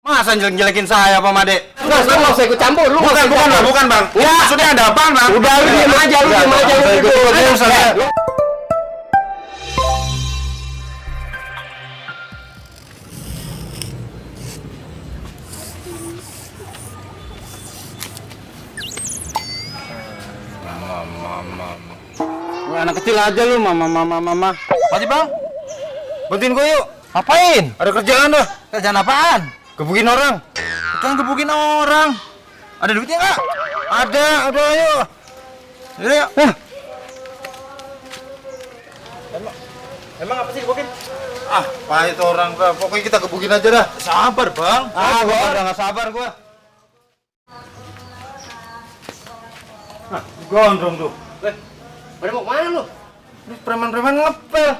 Masa jelek-jelekin saya, Pak Made? Mas, lu nggak usah ikut campur. Lu Bukan, Bang. Ya, maksudnya ada apa, Bang? Udah, lu diam aja, lu duduk. Lu anak kecil aja lu, mama. Mati bang, Bantuin gue yuk. ngapain? Ada kerjaan dah. Kerjaan apaan? Gebukin orang. Kan gebukin orang. Ada duitnya nggak? Ada, ayo. Yaudah, yuk. Emang apa sih gebukin? Ah, pahit orang, Bang. Pokoknya kita gebukin aja dah. Sabar bang. Gua udah nggak sabar gua. Nah, gondrong tuh. Pada mau kemana lu? Ini preman-preman ngepel.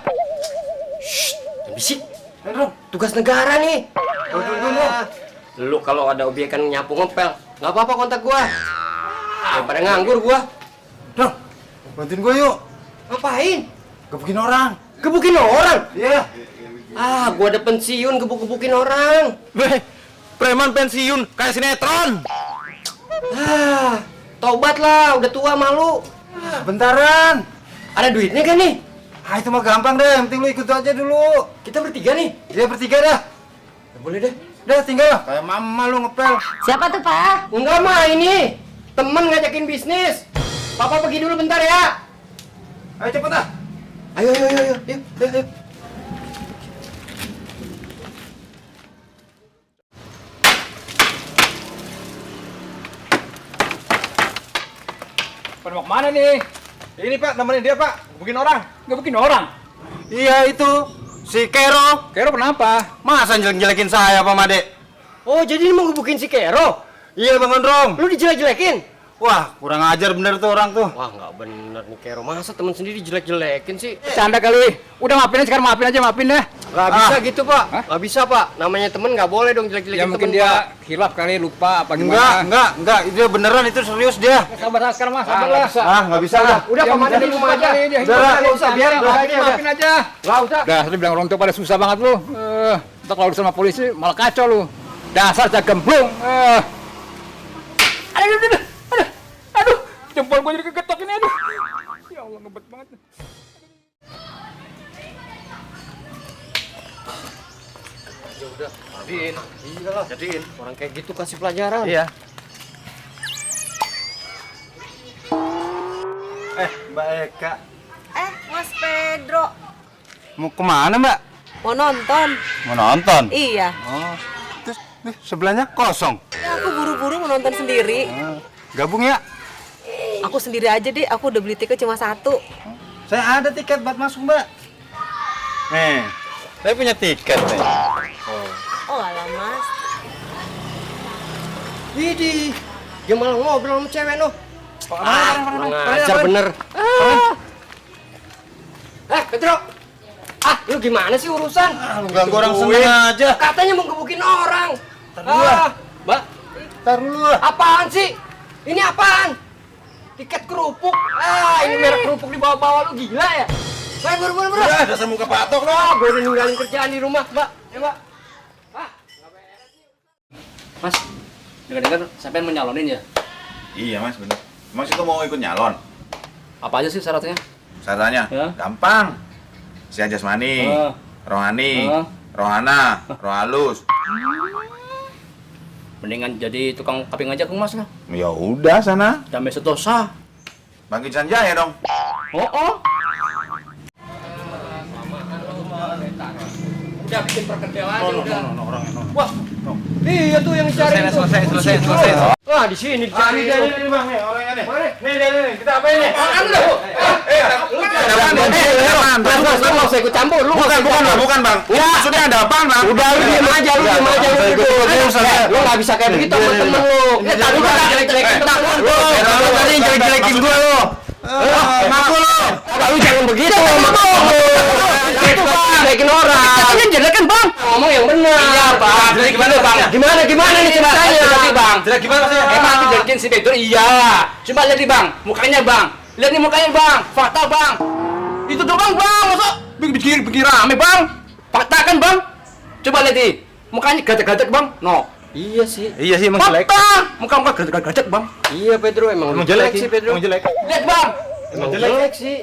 Bisik. Gondrong. Tugas negara nih. Gondrong. Lu kalau ada obyekan nyapu ngepel, nggak apa-apa kontak gua. Daripada nganggur gua. Dong, bantuin gue yuk. Ngapain? Gebukin orang. Gebukin orang? Iya. Gua ada pensiun gebuk-gebukin orang. Weh, preman pensiun kayak sinetron. Tobat lah, udah tua malu. Bentaran. Ada duitnya kan nih? Ah, itu mah gampang deh. Yang penting lu ikut aja dulu. Kita bertiga nih. Iya, bertiga dah. Boleh deh. Udah, tinggal. Kayak mama lu ngepel. Siapa tuh, Pak? Enggak mah ini. Temen ngajakin bisnis. Papa pergi dulu bentar ya. Ayo cepet dah. Ayo. Yuk. Pada mau kemana nih? Ini pak, nemenin dia pak. Gebukin orang. Gebukin orang? Iya, itu. Si Kero. Kira kenapa? Masa jelek-jelekin saya, Pak Made? Oh, jadi ini mau gebukin si Kero? Iya, Bang Gondrong. Lu dijelek-jelekin? Wah, kurang ajar bener tuh orang tuh. Wah, nggak bener nih Kero. Masa temen sendiri jelek-jelekin sih? Canda kali. Udah maafin aja sekarang, maafin deh. Nggak bisa gitu, Pak. Nggak bisa, Pak. Namanya temen nggak boleh dong jelek-jelekin Ya mungkin temen, Pak. dia hilaf kali, lupa apa gimana. Enggak. Itu beneran, itu serius dia. Sabar sekarang mas, sabar lah. Nggak bisa dah. Udah, Pak Made di rumah aja. Nggak usah, biar maafin aja. Nggak usah. Dah, tadi bilang orang tua pada susah banget lu. Ntar kalau urusan sama polisi malah kacau lu. Dasar gemblung. Aduh, jempol gue jadi kegetok ini, aduh. Ya Allah, ngebet banget. Ya udah, jadiin. Iyalah, jadiin. Orang kayak gitu kasih pelajaran. Iya. Mbak Eka. Mas Pedro. Mau kemana, Mbak? Mau nonton? Mau nonton. Iya. Oh, terus sebelahnya kosong. Ya, aku buru-buru mau nonton sendiri. Gabung ya? Aku sendiri aja deh, aku udah beli tiket cuma 1. Saya ada tiket buat masuk, Mbak. Nih, saya punya tiket nih. Oh alah mas. Widih, dia malah ngobrol sama cewek noh. Kurang Apaan? ajar bener. Pedro. Lu gimana sih urusan? Lu ganggu orang seneng aja. Katanya mau gebukin orang. Mbak, Ntar dulu lah. apaan sih? Ini apaan? Tiket kerupuk. Ini merek kerupuk di bawah-bawah lu gila ya? Buru. Udah, dasar muka patok lo. Gue udah ninggalin kerjaan di rumah, Mbak. Ya, Mbak. Mas, dengar-dengar sampean mau nyalonin ya? Iya mas, bener. Emang situ mau ikut nyalon? Apa aja sih syaratnya? Syaratnya? Ya. Gampang. Si Jasmani, Rohani, Rohana, Rohalus. Mendingan jadi tukang kaping aja Kang Mas lah. Ya udah sana. Damai setosa. Bangkit Sanjaya dong. Oh. Udah bikin perkedel aja udah. Orang Wah, dia tuh yang cari. Selesai. Wah, di sini dicari tuh. Ini Bang, nih orangnya nih. Nih, kita apa ini? Lu nggak usah ikut campur. Lu Bukan, Bang. Ya, maksudnya ada apa, Bang? Udah, lu diem aja. Lu nggak bisa kayak begitu sama temen lu. Tadi gua jelek-jelekin temen lu. Tadi jelek-jelekin gua lo. Ngaku lo. Lu jangan begitu sama temen lu. Itu Bang, jelekin orang. Katanya jelekin Bang. Ngomong yang benar. Iya, Bang. Jelek gimana, Bang? Gimana nih ceritanya? Jelek, Bang. Jelek gimana maksudnya? Emang aku jelekin si Pedro? Iya. Coba lihat nih, Bang. Mukanya, Bang. Lihat nih mukanya, Bang. Fakta, Bang. Itu doang, Bang. Masa bikin rame, Bang? Fakta kan, Bang? Coba lihat nih. Mukanya gajak-gajak bang. No. Iya sih. Iya sih emang jelek. Fakta. Muka gajak-gajak bang. Iya Pedro emang Emang jelek sih Pedro. Emang jelek. Lihat bang. Emang jelek sih.